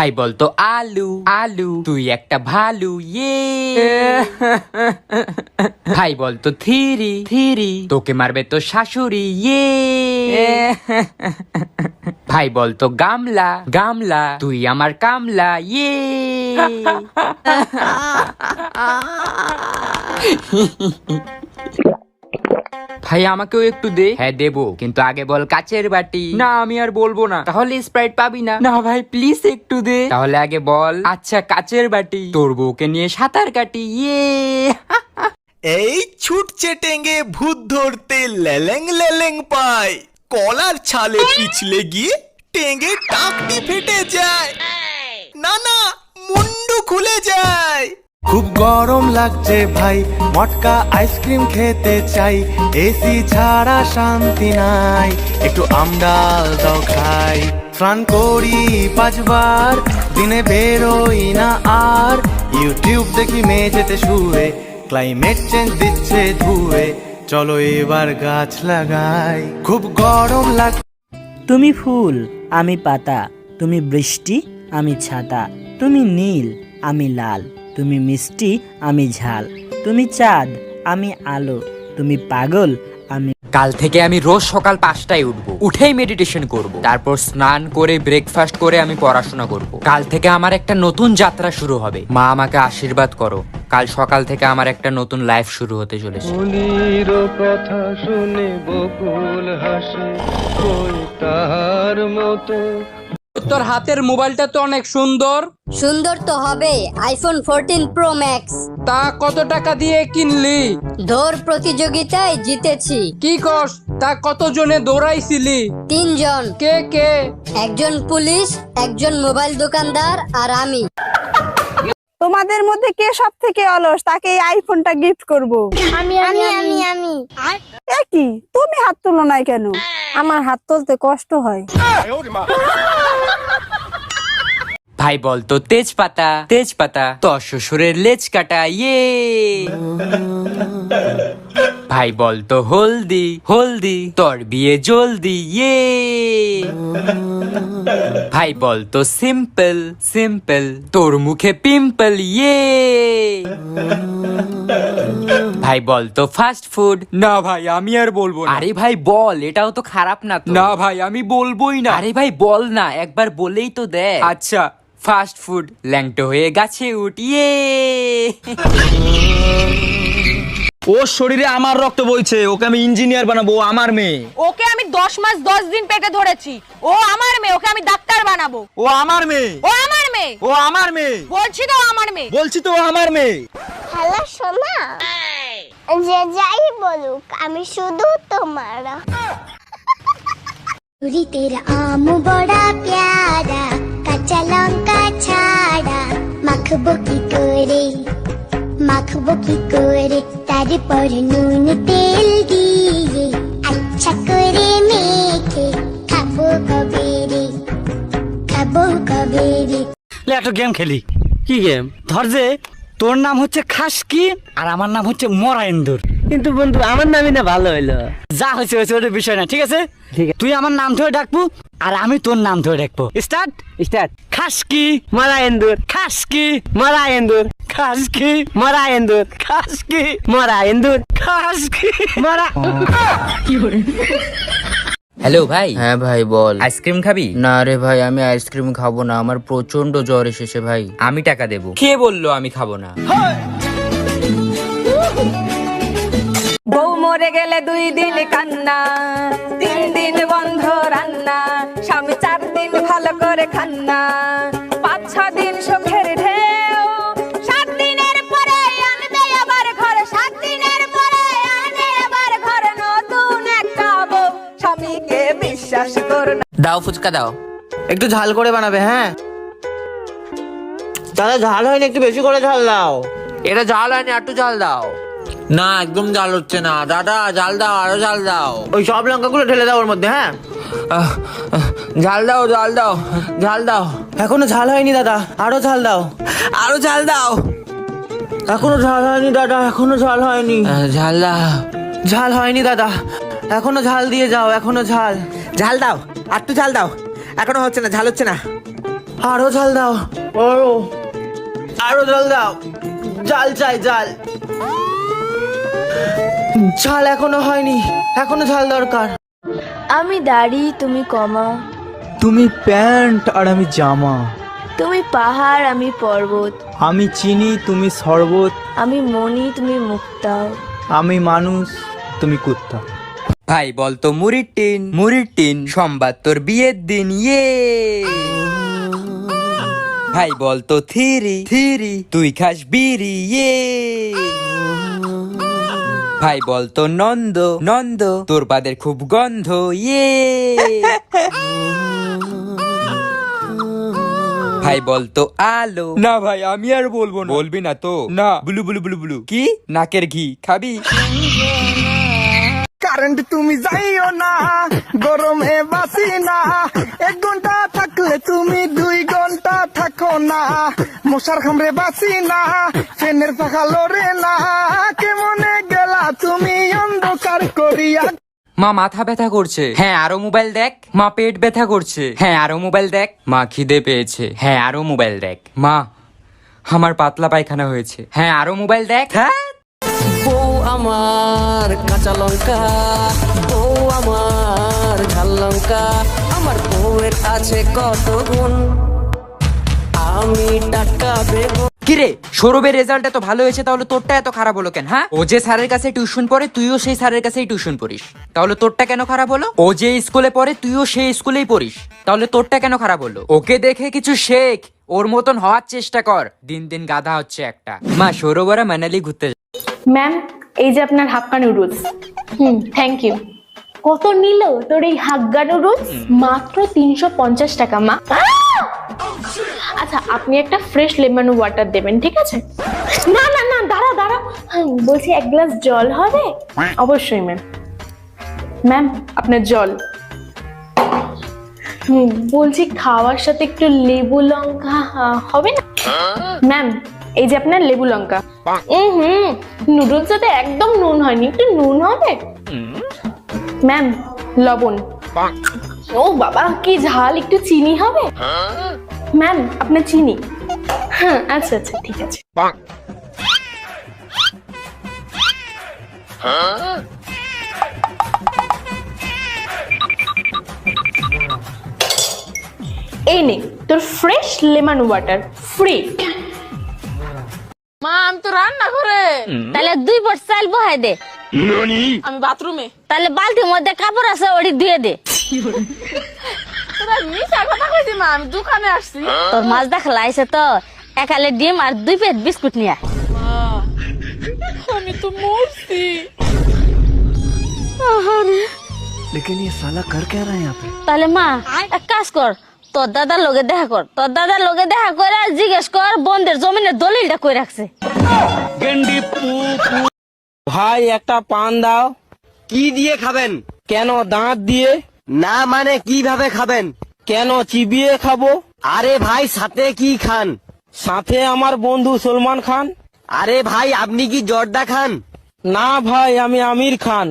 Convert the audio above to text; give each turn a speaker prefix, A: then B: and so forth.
A: ভাই বলতো আলু আলু তুই একটা ভালু ইয়ে ভাই বলতো থিরি থিরি তোকে মারবে তো শাশুড়ি ইয়ে ভাই বলতো গামলা গামলা তুই আমার কামলা ইয়ে ভাই আমাকেও একটু দে। হ্যাঁ দেবো, কিন্তু আগে বল কাচের বাটি। না আমি আর বলবো না, তাহলে স্প্রাইট পাবি না। না ভাই প্লিজ একটু দে। তাহলে আগে বল আচ্ছা কাচের বাটি। তোর বউকে নিয়ে সাঁতার কাটি ইয়ে
B: এই ছুটছে টেঙ্গে ভূত ধরতে লেলেং লেলেং পায়, কলার ছালে পিছলে গিয়ে টেঙ্গে টাকটি ফেটে যায়, না না মুন্ডু খুলে যায়। খুব গরম লাগছে ভাই, মটকা আইসক্রিম খেতে চাই, এসি ছাড়া শান্তি নাই, একটু আমডাল দাও খাই। স্নান করি 5 বার, দিনে বেরোই না আর, ইউটিউব দেখি মেঝেতে শুয়ে, ক্লাইমেট চেঞ্জ দিচ্ছে ধুয়ে, চলো এবার গাছ লাগাই। খুব গরম লাগ।
C: তুমি ফুল আমি পাতা, তুমি বৃষ্টি আমি ছাতা, তুমি নীল আমি লাল, তুমি মিষ্টি আমি ঝাল, তুমি চাঁদ আমি আলো, তুমি পাগল আমি।
A: কাল থেকে আমি রোজ সকাল 5টায় উঠবো, উঠেই মেডিটেশন করব, তারপর স্নান করে ব্রেকফাস্ট করে আমি পড়াশোনা করব। কাল থেকে আমার একটা নতুন যাত্রা শুরু হবে। মা আমাকে আশীর্বাদ করো, কাল সকাল থেকে আমার একটা নতুন লাইফ শুরু হতে চলেছে।
D: ফুলের কথা শুনে বকুল হাসে, কই তাহার মতো।
E: তোর হাতের মোবাইলটা তো অনেক সুন্দর।
F: সুন্দর তো হবে, আইফোন 14 প্রো ম্যাক্স।
E: তা কত টাকা দিয়ে কিনলি?
F: দৌড় প্রতিযোগিতায় জিতেছি।
E: কি কস? তা কত জনে দৌড়াইছিলি?
F: 3 জন।
E: কে কে?
F: একজন পুলিশ, একজন মোবাইল দোকানদার আর আমি।
G: তোমাদের মধ্যে কে সব থেকে অলস, তাকে এই আইফোনটা গিফট করব।
F: আমি
G: কি তুমি হাত তুলো নাই কেন? আমার হাত তুলতে কষ্ট হয়।
A: ভাই বলতো তেজপাতা তেজপাতা, তোর শ্বশুরের লেজ কাটা ইয়ে ভাই বলতো হলদি হলদি, তোর বিয়ে জলদি ইয়ে ভাই বলতো সিম্পল সিম্পল, তোর মুখে পিম্পল ইয়ে ভাই বলতো ফাস্ট ফুড। না ভাই আমি আর বলবো না। আরে ভাই বল, এটাও তো খারাপ না তো। না ভাই আমি বলবোই না। আরে ভাই বল না, একবার বলেই তো দে। আচ্ছা ফাস্ট ফুড, ল্যাংটো হয়ে গাছে উঠিয়ে।
H: ওর শরীরে আমার রক্ত বইছে, ওকে আমি ইঞ্জিনিয়ার বানাবো, ও আমার মেয়ে।
I: ওকে আমি 10 মাস 10 দিন পেটে ধরেছি, ও আমার মেয়ে, ওকে আমি ডাক্তার বানাবো।
H: ও আমার মেয়ে,
I: ও আমার মেয়ে,
H: ও আমার মেয়ে,
I: বলছি তো আমার মেয়ে,
H: বলছি তো আমার মেয়ে।
J: হ্যালো সোনা, যে যাই বলুক আমি শুধু তোমার। পুরি তেরা আম বড়া প্যারা, কাঁচা লঙ্কা ছাড়া, মাখবো কি করে, মাখবো কি করে, তারপর নুন তেল দিয়ে আচ্ছা করে মেখে খাবো কবে রে, খাবো কবে রে।
C: একটা গেম খেলি। কি গেম? ধর যে তোর নাম হচ্ছে খাসকি আর আমার নাম হচ্ছে মরাইন্দুর। কিন্তু বন্ধু আমার নামই না ভালো হইলো। যা হয়েছে হয়েছে, ওটা বিষয় না, ঠিক আছে? ঠিক আছে, তুই আমার নাম ধরে ডাকবো আর আমি তোর নাম ধরে ডাকবো। Start start. খাসকি মরাইন্দুর, খাসকি মরাইন্দুর, খাসকি মরাইন্দুর, খাসকি মরাইন্দুর, খাসকি মরা।
A: হ্যালো ভাই।
K: হ্যাঁ ভাই বল।
A: আইসক্রিম খাবি?
K: না রে ভাই আমি আইসক্রিম খাবো না, আমার প্রচন্ড জ্বর এসেছে ভাই।
A: আমি টাকা দেবো। কে বললো আমি খাবো না?
I: বউ মরে গেলে 2 দিন কান্না, 3 দিন বন্ধ রান্না, স্বামী 4 দিন ভালো করে খান্না, 5-6 দিন সুখের ঢেউ, 7 দিনের পরে আনবে আবার ঘরে, 7 দিনের পরে আনে আবার ঘরে নতুন একটা বউ, স্বামীকে বিশ্বাস করো না।
K: দাও ফুচকা দাও।
H: একটু ঝাল করে বানাবে। হ্যাঁ দাদা ঝাল হয়নি, একটু বেশি করে ঝাল দাও।
K: এটা জাল হয়নি, একটু জাল দাও। না একদম জাল হচ্ছে না দাদা, জাল দাও, আরো জাল দাও।
H: ওই সব লঙ্কাগুলো ঢেলে দাও ওর মধ্যে। হ্যাঁ
K: ঝাল দাও, জাল দাও, ঝাল দাও।
H: এখনো ঝাল হয়নি দাদা, আরো ঝাল দাও,
K: আরো ঝাল দাও।
H: এখনো ঝাল হয়নি দাদা, এখনো ঝাল হয়নি।
K: ঝাল দাও।
H: ঝাল হয়নি দাদা, এখনো ঝাল দিয়ে যাও, এখনো ঝাল।
K: ঝাল দাও, একটু ঝাল দাও। এখনো হচ্ছে না, ঝাল হচ্ছে না। আরো ঝাল দাও, আরো ঝাল দাও, ঝাল চাই ঝাল। ঝাল এখনো হয়নি, এখনো ঝাল দরকার।
I: আমি দাড়ি, তুমি কমা।
B: তুমি প্যান্ট আর আমি জামা।
I: তুমি পাহাড়, আমি পর্বত।
B: আমি চিনি, তুমি শরবত।
I: আমি মনি, তুমি মুক্তা।
B: আমি মানুষ, তুমি কুত্তা।
A: ভাই বলতো মুড়ির টিন সোমবার তোর বিয়ের দিন ইয়ে। ভাই বলতো থিরি তুই খাস বিড়ি ইয়ে। ভাই বলতো নন্দ তোর বাদের খুব গন্ধ ইয়ে। ভাই বলতো আলো। না ভাই আমি আর বলবো না। বলবি না তো? না। বুলু বুলু বুলু বুলু কি নাকের ঘি খাবি?
B: কারেন্ট তুমি যাইও না, গরমে বাসি না। 1 ঘন্টা থাকলে তুমি 2 ঘন্টা থাকো না। মশার কামড়ে বাসি না, ফ্যানের পাখা লড়ে না। কেমনে গেলা তুমি অন্ধকার করিয়া।
A: মা মাথা ব্যথা করছে, হ্যাঁ আরো মোবাইল দেখ। মা পেট ব্যথা করছে, হ্যাঁ আরো মোবাইল দেখ। মা খিদে পেয়েছে, হ্যাঁ আরো মোবাইল দেখ। মা আমার পাতলা পায়খানা হয়েছে, হ্যাঁ আরো মোবাইল দেখ। হ্যাঁ
K: বউ আমার কাঁচা লঙ্কা, বউ আমার ঝাল লঙ্কা। আমার বউয়ের আছে কত গুণ, আমি টাটকা বেগুন।
A: কিরে সৌরভের রেজাল্ট এত ভালো হয়েছে, তাহলে তোরটা এত খারাপ হলো কেন? হ্যাঁ, ও যে স্যারের কাছে টিউশন পড়ে তুইও সেই স্যারের কাছেই টিউশন পড়িস, তাহলে তোরটা কেন খারাপ হলো? ও যে স্কুলে পড়ে তুইও সেই স্কুলেই পড়িস, তাহলে তোরটা কেন খারাপ হলো? ওকে দেখে কিছু শেখ, ওর মতন হওয়ার চেষ্টা কর। দিন দিন গাধা হচ্ছে একটা। মা সৌরভ ওরা মানালি ঘুরতে।
I: ম্যাম, এই যে আপনার হাক্কা নুডলস। Thank you. কত নিল তোর এই হাক্কা নুডলস? মাত্র 350 টাকা মা। আচ্ছা, আপনি একটা ফ্রেশ লেমন ওয়াটার দেবেন, ঠিক আছে? না না না, দাঁড়া দাঁড়া, বলছি 1 গ্লাস জল হবে? অবশ্যই ম্যাম। ম্যাম আপনার জল। বলছি খাওয়ার সাথে একটু লেবু লঙ্কা হবে না? ম্যাম, এই যে আপনার লেবু লঙ্কা। নুডলস সাথে একদম নুন হয়নি, একটু নুন হবে? ম্যাম লবণ। ও বাবা কি ঝাল, একটু চিনি হবে? ম্যাম আপনার চিনি। হ্যাঁ আচ্ছা আচ্ছা ঠিক আছে। এই নে তোর ফ্রেশ লেমন ওয়াটার ফ্রি।
L: মা আমি তো রান্না করে।
F: তাহলে 2 পট চাল বহাই দে।
L: আমি বাথরুমে।
F: তাহলে বালতির মধ্যে কাপড় আছে, ওটি ধুয়ে দে।
L: তোরা মিশা কথা কইছি মা, আমি দোকানে আসছি।
F: তোর মাছ দেখা লাইছে তো, একালে ডিম আর 2 প্লেট বিস্কুট নিয়া।
L: আমি তো মরছি।
B: लेकिन ये साला कर क्या रहा है यहाँ पे?
F: তাহলে মা এক কাজ কর, তোর দাদার লগে দেখা কর। তোর দাদার লগে দেখা করে জিজ্ঞেস কর বন্ধের জমিনের দলিলটা কই রাখছে।
C: ভাই একটা পান দাও।
K: কি দিয়ে খাবেন?
C: কেন দাঁত দিয়ে?
K: না মানে কিভাবে খাবেন?
C: কেন চিবিয়ে খাবো?
K: আরে ভাই সাথে কি খান?
C: সাথে আমার বন্ধু সলমান খান।
K: আরে ভাই আপনি কি জর্দা খান?
C: না ভাই আমি আমির খান।